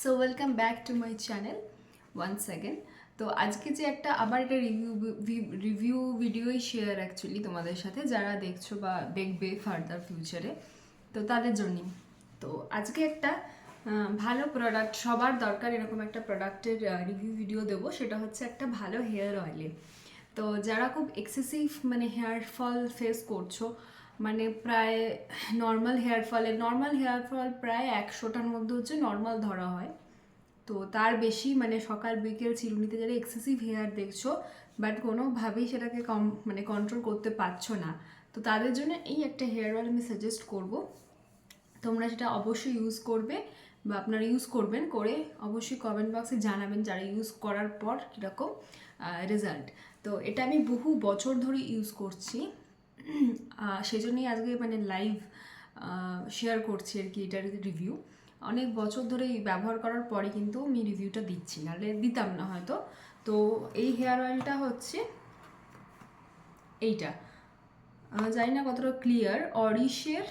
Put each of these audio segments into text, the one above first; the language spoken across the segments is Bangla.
So welcome back to my channel once again. তো আজকে যে আবার একটা রিভিউ ভিডিওই শেয়ার অ্যাকচুয়ালি তোমাদের সাথে, যারা দেখছো বা দেখবে ফার্দার ফিউচারে, তো তাদের জন্যই। তো আজকে একটা ভালো প্রোডাক্ট, সবার দরকার এরকম একটা প্রোডাক্টের রিভিউ ভিডিও দেবো। সেটা হচ্ছে একটা ভালো হেয়ার অয়েলে। তো যারা খুব এক্সেসিভ হেয়ার ফল ফেস করছো, প্রায় নর্মাল হেয়ার ফল প্রায় 100টার মধ্যে হচ্ছে নর্মাল ধরা হয়। তো তার বেশি সকাল বিকেল চিরুনিতে যারা এক্সেসিভ হেয়ার দেখছো, বাট কোনোভাবেই সেটাকে কন্ট্রোল করতে পারছো না, তো তাদের জন্য এই একটা হেয়ার অয়েল আমি সাজেস্ট করব। তোমরা সেটা অবশ্যই ইউজ করবে বা আপনারা ইউজ করবেন, করে অবশ্যই কমেন্ট বক্সে জানাবেন যারা ইউজ করার পর কীরকম রেজাল্ট। তো এটা আমি বহু বছর ধরে ইউজ করছি, সেই জন্যই আজকে লাইভ শেয়ার করছি আর কি এটার রিভিউ। অনেক বছর ধরে ব্যবহার করার পরে কিন্তু আমি রিভিউটা দিচ্ছি, নাহলে দিতাম না হয়তো। তো এই হেয়ার অয়েলটা হচ্ছে এইটা, জানি না কতটা ক্লিয়ার, অরিশের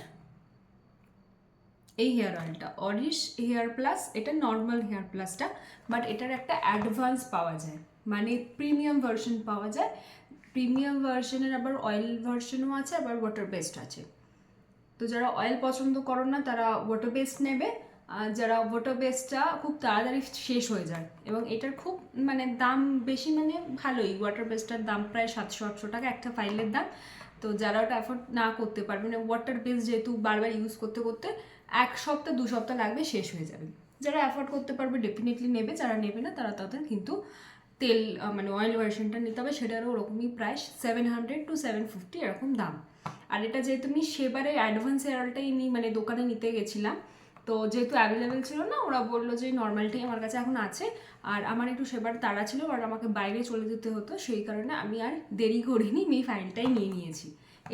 এই হেয়ার অয়েলটা, অরিশ হেয়ার প্লাস। এটা নর্মাল হেয়ার প্লাসটা, বাট এটার একটা অ্যাডভান্স পাওয়া যায়, প্রিমিয়াম ভার্সন পাওয়া যায়। প্রিমিয়াম ভার্সনের আবার অয়েল ভার্সনও আছে, আবার ওয়াটার বেসড আছে। তো যারা অয়েল পছন্দ করো না তারা ওয়াটার বেসড নেবে, আর যারা ওয়াটার বেসডটা খুব তাড়াতাড়ি শেষ হয়ে যায় এবং এটার খুব দাম বেশি, ভালোই। ওয়াটার বেসডটার দাম প্রায় 700-800 টাকা একটা ফাইলের দাম। তো যারা ওটা অ্যাফোর্ড না করতে পারবে, ওয়াটার বেস যেহেতু বারবার ইউজ করতে করতে 1 সপ্তাহ 2 সপ্তাহ লাগবে, শেষ হয়ে যাবে। যারা অ্যাফোর্ড করতে পারবে ডেফিনেটলি নেবে, যারা নেবে না তারা তাদের কিন্তু তেল অয়েল ভার্সনটা নিতে হবে। সেটারও ওরকমই প্রাইস 700 to 750 এরকম দাম। আর এটা যেহেতু আমি সেবারে অ্যাডভান্স হেয়ার অয়েলটাই দোকানে নিতে গেছিলাম, তো যেহেতু অ্যাভেলেবেল ছিল না, ওরা বললো যে নর্মালটাই আমার কাছে এখন আছে। আর আমার একটু সেবার তাড়া ছিল, আর আমাকে বাইরে চলে যেতে হতো, সেই কারণে আমি আর দেরি করিনি, আমি এই ফাইলটাই নিয়ে নিয়েছি।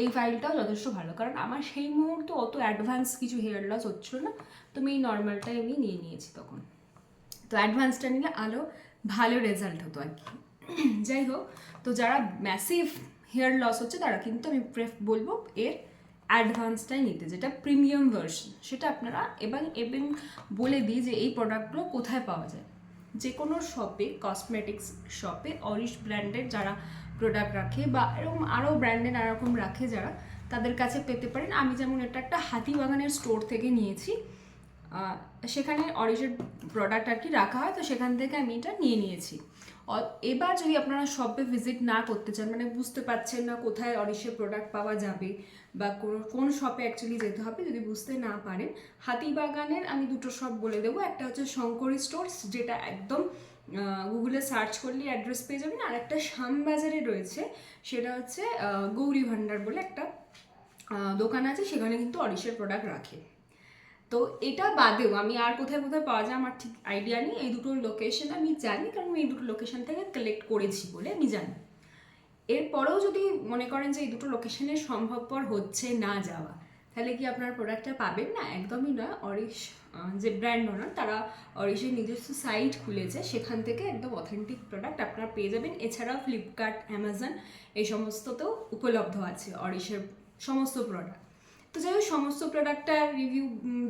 এই ফাইলটাও যথেষ্ট ভালো, কারণ আমার সেই মুহূর্তে অত অ্যাডভান্স কিছু হেয়ার লস হচ্ছিল না, তো আমি এই নর্মালটাই আমি নিয়ে নিয়েছি তখন। তো অ্যাডভান্সটা নিলে আরও ভালো রেজাল্ট হতো আর কি। যাই হোক, তো যারা ম্যাসিভ হেয়ার লস হচ্ছে তারা কিন্তু আমি বলবো এর অ্যাডভান্সটাই নিতে, যেটা প্রিমিয়াম ভার্সন। সেটা আপনারা এবং বলে দিই যে এই প্রোডাক্টগুলো কোথায় পাওয়া যায়। যে কোনো শপে, কসমেটিক্স শপে অরিশ ব্র্যান্ডের যারা প্রোডাক্ট রাখে বা এরকম আরও ব্র্যান্ডের এরকম রাখে যারা, তাদের কাছে পেতে পারেন। আমি যেমন এটা একটা হাতিবাগানের স্টোর থেকে নিয়েছি, সেখানে অরিশের প্রোডাক্ট আর কি রাখা হয়, তো সেখান থেকে আমি এটা নিয়ে নিয়েছি। এবার যদি আপনারা শপে ভিজিট না করতে চান, বুঝতে পারছেন না কোথায় অরিশের প্রোডাক্ট পাওয়া যাবে বা কোন শপে অ্যাকচুয়ালি যেতে হবে, যদি বুঝতে না পারেন, হাতিবাগানের আমি দুটো শপ বলে দেবো। একটা হচ্ছে শঙ্করী স্টোর্স, যেটা একদম গুগলে সার্চ করলে অ্যাড্রেস পেয়ে যাবেন। আর একটা শ্যামবাজারে রয়েছে, সেটা হচ্ছে গৌরী ভান্ডার বলে একটা দোকান আছে, সেখানে কিন্তু অরিশের প্রোডাক্ট রাখে। তো এটা বাদেও আমি আর কোথায় কোথায় পাওয়া যায় আমার ঠিক আইডিয়া নেই। এই দুটো লোকেশন আমি জানি, কারণ আমি এই দুটো লোকেশন থেকে কালেক্ট করেছি বলে আমি জানি। এরপরেও যদি মনে করেন যে এই দুটো লোকেশনে সম্ভবপর হচ্ছে না যাওয়া, তাহলে কি আপনার প্রোডাক্টটা পাবেন না? একদমই নয়। অরিশ যে ব্র্যান্ড ওনার, তারা অরিশের নিজস্ব সাইট খুলেছে, সেখান থেকে একদম অথেন্টিক প্রোডাক্ট আপনারা পেয়ে যাবেন। এছাড়াও ফ্লিপকার্ট, অ্যামাজন এই সমস্ততেও উপলব্ধ আছে অরিশের সমস্ত প্রোডাক্ট। তো যাই হোক, সমস্ত প্রোডাক্টটার রিভিউ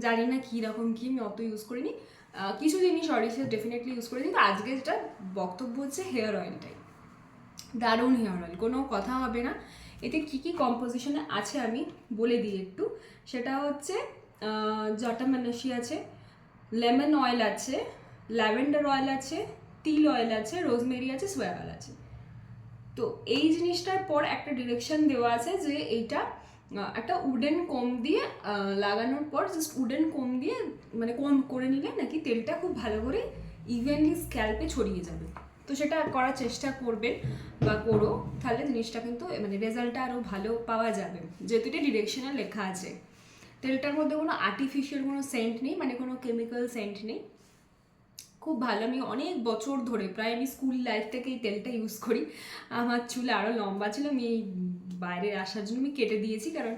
জানি না কীরকম কী, আমি অত ইউজ করিনি। কিছু জিনিস অরিশের ডেফিনেটলি ইউজ করে দিই। তো আজকে যেটা বক্তব্য হচ্ছে হেয়ার অয়েলটাই। দারুণ হেয়ার অয়েল, কোনো কথা হবে না। এতে কী কী কম্পোজিশনে আছে আমি বলে দিই একটু। সেটা হচ্ছে জটামানসি আছে, লেমন অয়েল আছে, ল্যাভেন্ডার অয়েল আছে, তিল অয়েল আছে, রোজমেরি আছে, সোয়া অয়েল আছে। তো এই জিনিসটার পর একটা ডিরেকশন দেওয়া আছে যে এইটা একটা উডেন কোম দিয়ে লাগানোর পর জাস্ট উডেন কোম দিয়ে কোম করে নিলে নাকি তেলটা খুব ভালো করে ইভেনলি স্ক্যাল্পে ছড়িয়ে যাবে। তো সেটা করার চেষ্টা করবেন বা করো, তাহলে জিনিসটা কিন্তু রেজাল্টটা আরও ভালো পাওয়া যাবে, যেহেতু এটা ডিরেকশনে লেখা আছে। তেলটার মধ্যে কোনো আর্টিফিশিয়াল কোনো সেন্ট নেই, কোনো কেমিক্যাল সেন্ট নেই। খুব ভালো। আমি অনেক বছর ধরে, প্রায় আমি স্কুল লাইফ থেকে এই তেলটা ইউজ করি। আমার চুল আরও লম্বা ছিল, আমি এই বাইরে আসার জন্য আমি কেটে দিয়েছি, কারণ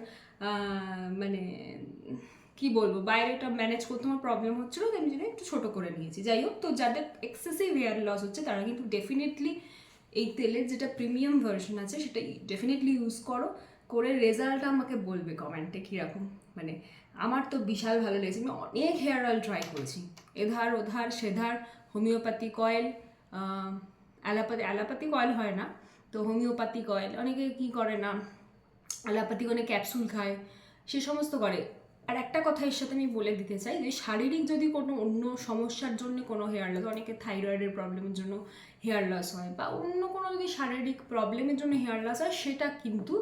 কি বলবো, বাইরেটা ম্যানেজ করতে আমার প্রবলেম হচ্ছিলো, তো আমি জন্য একটু ছোটো করে নিয়েছি। যাই হোক, তো যাদের এক্সেসিভ হেয়ার লস হচ্ছে তারা কিন্তু ডেফিনেটলি এই তেলের যেটা প্রিমিয়াম ভার্সন আছে সেটা ডেফিনেটলি ইউজ করো, করে রেজাল্ট আমাকে বলবে কমেন্টে কীরকম আমার তো বিশাল ভালো লেগেছে, আমি অনেক হেয়ার অয়েল ট্রাই করেছি, এধার ওধার সেধার, হোমিওপ্যাথিক অয়েল, অ্যালোপ্যাথিক অয়েল হয় না তো হোমিওপ্যাথিক অয়েল, অনেকে কি করে না অ্যালোপ্যাথিক অনেক ক্যাপসুল খায়, সে সমস্ত করে। আর একটা কথা এর সাথে আমি বলে দিতে চাই যে শারীরিক যদি কোনো অন্য সমস্যার জন্য কোনো হেয়ার লস, অনেকে থাইরয়েডের প্রবলেমের জন্য হেয়ার লস হয় বা অন্য কোনো যদি শারীরিক প্রবলেমের জন্য হেয়ার লস হয়, সেটা কিন্তু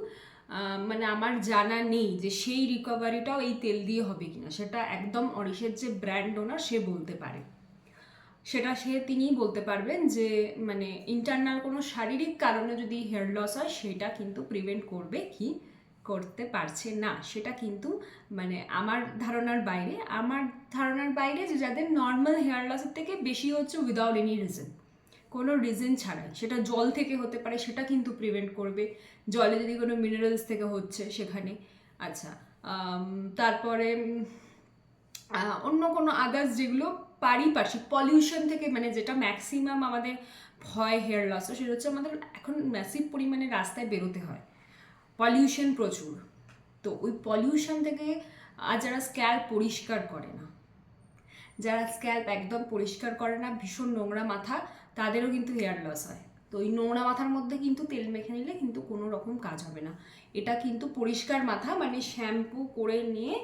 মানে আমার জানা নেই যে সেই রিকভারিটাও এই তেল দিয়ে হবে কিনা, সেটা একদম অরিশের যে ব্র্যান্ড ওনার সে বলতে পারে, সেটা তিনিই বলতে পারবেন যে মানে ইন্টারনাল কোনো শারীরিক কারণে যদি হেয়ার লস হয় সেটা কিন্তু প্রিভেন্ট করবে কি করতে পারছে না, সেটা কিন্তু মানে আমার ধারণার বাইরে যে যাদের নর্মাল হেয়ার লসের থেকে বেশি হচ্ছে উইদাউট এনি রিজন, কোনো রিজন ছাড়াই, সেটা জল থেকে হতে পারে, সেটা কিন্তু প্রিভেন্ট করবে, জলে যদি কোনো মিনারেলস থেকে হচ্ছে সেখানে। আচ্ছা, তারপরে অন্য কোনো আদার্স যেগুলো পারিপার্শ্বিক পলিউশন থেকে, মানে যেটা ম্যাক্সিমাম আমাদের হয় হেয়ার লস, সেটা হচ্ছে আমাদের এখন ম্যাসিভ পরিমাণে রাস্তায় বেরোতে হয়, পলিউশন প্রচুর, তো ওই পলিউশন থেকে যারা স্ক্যাল্প পরিষ্কার করে না, যারা স্ক্যাল্প একদম পরিষ্কার করে না, ভীষণ নোংরা মাথা, তাদেরও কিন্তু হেয়ার লস হয়। তো এই নোংরা মাথার মধ্যে কিন্তু তেল মেখে নিলে কিন্তু কোনো রকম কাজ হবে না, এটা কিন্তু পরিষ্কার মাথা মানে শ্যাম্পু করে নিয়ে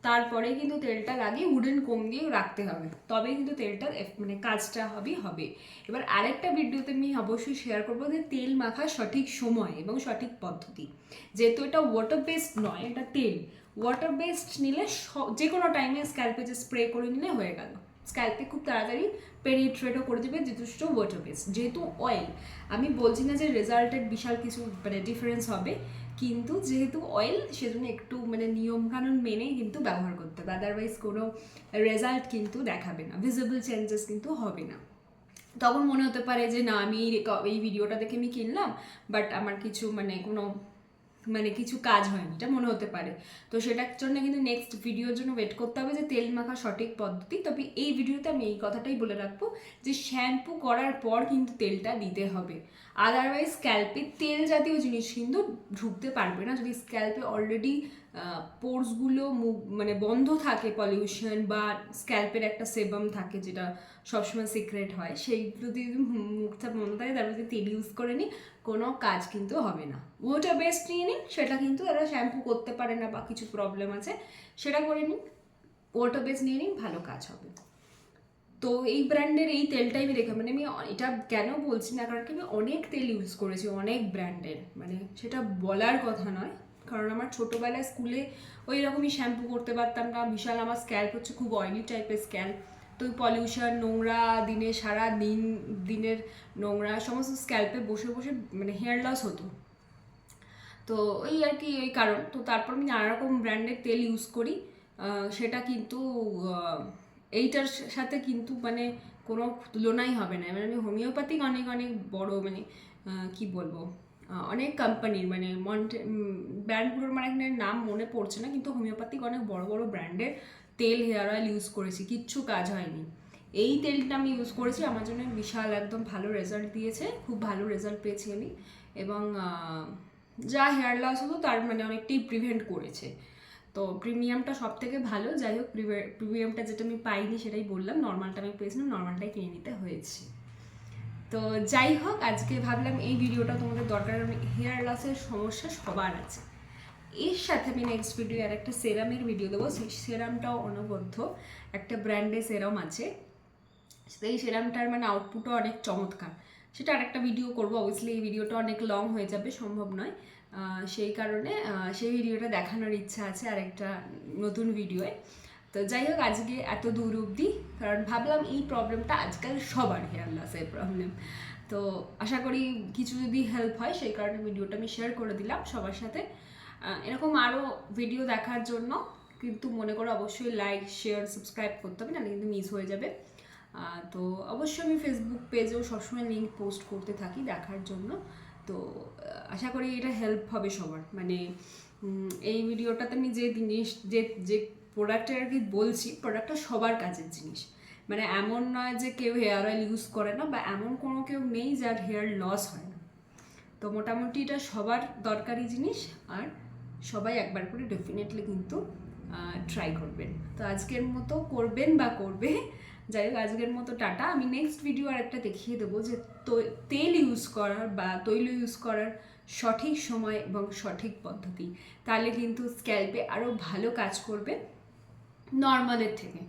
তারপরে কিন্তু তেলটা লাগিয়ে উডেন কোম দিয়ে রাখতে হবে, তবে কিন্তু তেলটা মানে কাজটা হবে। এবার আরেকটা ভিডিওতে আমি অবশ্যই শেয়ার করবো যে তেল মাখার সঠিক সময় এবং সঠিক পদ্ধতি, যেহেতু এটা ওয়াটার বেসড নয়, এটা তেল, ওয়াটার বেসড নিলে যে কোনো টাইমে স্ক্যাল্পে যে স্প্রে করে নিলে হয়ে গেল, স্ক্যাল্পে খুব তাড়াতাড়ি পেনিট্রেটও করে দেবে, যথেষ্ট ওয়াটার বেসড। যেহেতু অয়েল, আমি বলছি না যে রেজাল্টের বিশাল কিছু মানে ডিফারেন্স হবে, কিন্তু যেহেতু অয়েল সেজন্য একটু মানে নিয়মকানুন মেনে কিন্তু ব্যবহার করতে হবে, আদারওয়াইজ কোনো রেজাল্ট কিন্তু দেখাবে না, ভিজিবল চেঞ্জেস কিন্তু হবে না। তখন মনে হতে পারে যে না আমি এই ভিডিওটা দেখে আমি কিনলাম বাট আমার কিছু মানে কোনো মানে কিছু কাজ হয়নি, এটা মনে হতে পারে। তো সেটার জন্য কিন্তু নেক্সট ভিডিওর জন্য ওয়েট করতে হবে যে তেল মাখা সঠিক পদ্ধতি। তবে এই ভিডিওতে আমি এই কথাটাই বলে রাখবো যে শ্যাম্পু করার পর কিন্তু তেলটা দিতে হবে, আদারওয়াইজ স্ক্যাল্পে তেল জাতীয় জিনিস কিন্তু ঢুকতে পারবে না, যদি স্ক্যাল্পে অলরেডি পোর্সগুলো মানে বন্ধ থাকে পলিউশন বা স্ক্যাল্পের একটা সেবাম থাকে যেটা সবসময় সিক্রেট হয়, সেইগুলো যদি মুখটা বন্ধ থাকে তারপর যদি তেল ইউজ করে নিই কোনো কাজ কিন্তু হবে না। ওয়াটার বেসড নিয়ে নিন, সেটা কিন্তু তারা শ্যাম্পু করতে পারে না বা কিছু প্রবলেম আছে সেটা করে নিন, ওয়াটার বেস নিয়ে নিন, ভালো কাজ হবে। তো এই ব্র্যান্ডের এই তেলটাই আমি রেখে মানে আমি এটা কেন বলছি না, কারণ কি আমি অনেক তেল ইউজ করেছি অনেক ব্র্যান্ডের, মানে সেটা বলার কথা নয়, কারণ আমার ছোটোবেলায় স্কুলে ওই রকমই শ্যাম্পু করতে পারতাম না, বিশাল আমার স্ক্যাল্প হচ্ছে খুব অয়েলি টাইপের স্ক্যাল্প, তো ওই পলিউশন নোংরা সারা দিনের নোংরা সমস্ত স্ক্যাল্পে বসে বসে মানে হেয়ার লস হতো, তো ওই আর কি ওই কারণ। তো তারপর আমি নানা রকম ব্র্যান্ডের তেল ইউজ করি, সেটা কিন্তু এইটার সাথে কিন্তু মানে কোনো তুলনাই হবে না, মানে আমি হোমিওপ্যাথিক অনেক অনেক বড় মানে কি বলবো অনেক কোম্পানির মানে ব্র্যান্ডগুলোর মানে এখানে নাম মনে পড়ছে না, কিন্তু হোমিওপ্যাথিক অনেক বড় বড় ব্র্যান্ডের তেল হেয়ার অয়েল ইউজ করেছি, কিচ্ছু কাজ হয়নি। এই তেলটা আমি ইউজ করেছি, আমার জন্য বিশাল একদম ভালো রেজাল্ট দিয়েছে, খুব ভালো রেজাল্ট পেয়েছি আমি, এবং যা হেয়ার লস হতো তার মানে অনেকটাই প্রিভেন্ট করেছে। তো প্রিমিয়ামটা সব থেকে ভালো, যাই হোক প্রিমিয়ামটা যেটা আমি পাইনি সেটাই বললাম, নর্মালটা আমি পেয়েছিলাম, নর্মালটাই কিনে নিতে হয়েছে। তো যাই হোক আজকে ভাবলাম এই ভিডিওটা তোমাদের দরকার, হেয়ার লসের সমস্যা সবার আছে। এর সাথে আমি নেক্সট ভিডিও আর একটা সেরামের ভিডিও দেবো, সেই সেরামটাও অনবদ্য একটা ব্র্যান্ডের সেরাম আছে, এই সেরামটার মানে আউটপুটও অনেক চমৎকার, সেটা আরেকটা ভিডিও করবো, অবভিয়াসলি এই ভিডিওটা অনেক লং হয়ে যাবে, সম্ভব নয়, সেই কারণে সেই ভিডিওটা দেখানোর ইচ্ছা আছে আরেকটা নতুন ভিডিওয়ে। তো যাই হোক আজকে এত দূর অবধি, কারণ ভাবলাম এই প্রবলেমটা আজকাল সবার হেয়ার লসের প্রবলেম, তো আশা করি কিছু যদি হেল্প হয় সেই কারণে ভিডিওটা আমি শেয়ার করে দিলাম সবার সাথে। এরকম আরও ভিডিও দেখার জন্য কিন্তু মনে করো অবশ্যই লাইক শেয়ার সাবস্ক্রাইব করতে হবে, না কিন্তু মিস হয়ে যাবে। তো অবশ্যই আমি ফেসবুক পেজেও সবসময় লিঙ্ক পোস্ট করতে থাকি দেখার জন্য, তো আশা করি এটা হেল্প হবে সবার, মানে এই ভিডিওটাতে আমি যে জিনিস যে প্রোডাক্টের আর কি বলছি, প্রোডাক্টটা সবার কাজের জিনিস, মানে এমন নয় যে কেউ হেয়ার অয়েল ইউজ করে না বা এমন কোনো কেউ নেই যার হেয়ার লস হয় না, তো মোটামুটি এটা সবার দরকারি জিনিস, আর সবাই একবার করে ডেফিনেটলি কিন্তু ট্রাই করবেন। তো আজকের মতো করবেন বা করবে, যাই হোক আজকের মতো টাটা। আমি নেক্সট ভিডিও আর একটা দেখিয়ে দেবো যে তেল ইউজ করার বা তৈল ইউজ করার সঠিক সময় এবং সঠিক পদ্ধতি, তাহলে কিন্তু স্ক্যাল্পে আরও ভালো কাজ করবে নর্মালের থেকে।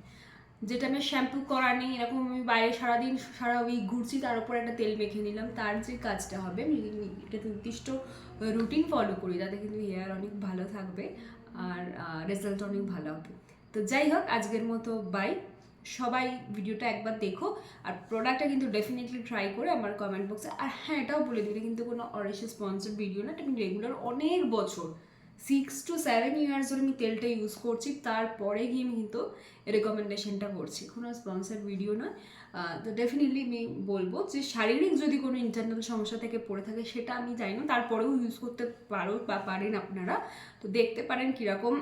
যেটা আমি শ্যাম্পু করা নেই, এরকম আমি বাইরে সারাদিন সারা উইক ঘুরছি, তার উপর একটা তেল মেখে নিলাম, তার যে কাজটা হবে আমি এটা নির্দিষ্ট রুটিন ফলো করি, তাতে কিন্তু হেয়ার অনেক ভালো থাকবে আর রেজাল্ট অনেক ভালো হবে। তো যাই হোক আজকের মতো বাই। সবাই ভিডিওটা একবার দেখো, আর প্রোডাক্টটা কিন্তু ডেফিনেটলি ট্রাই করে আমার কমেন্ট বক্সে। আর হ্যাঁ, এটাও বলে দিই, এটা কিন্তু কোনো অরিশি স্পন্সর ভিডিও না, এটা আমি রেগুলার অনেক বছর 6 to 7 ইয়ার্স ধরে আমি তেলটা ইউজ করছি, তারপরে গিয়ে আমি কিন্তু রেকমেন্ডেশনটা করছি, কোনো স্পন্সার ভিডিও নয়। তো ডেফিনেটলি আমি বলবো যে শারীরিক যদি কোনো ইন্টারনাল সমস্যা থেকে পড়ে থাকে সেটা আমি জানি না, তারপরেও ইউজ করতে পারো বা পারেন আপনারা। তো দেখতে পারেন কীরকম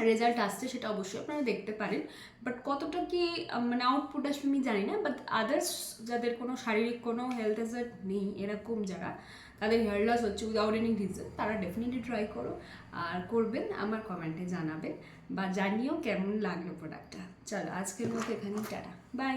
রেজাল্ট আসছে, সেটা অবশ্যই আপনারা দেখতে পারেন। বাট কতটা কি মানে আউটপুট আসবে আমি জানি না। বাট আদার্স যাদের কোনো শারীরিক কোনো হেলথ হ্যাজার্ড নেই, এরকম যারা তাদের হেয়ার লস হচ্ছে উইদাউট এনি রিজন, তারা ডেফিনেটলি ট্রাই করো। আর করবেন আমার কমেন্টে জানাবেন বা জানিও কেমন লাগলো প্রোডাক্টটা। চলো আজকের মতো এখানেই টাটা, বাই।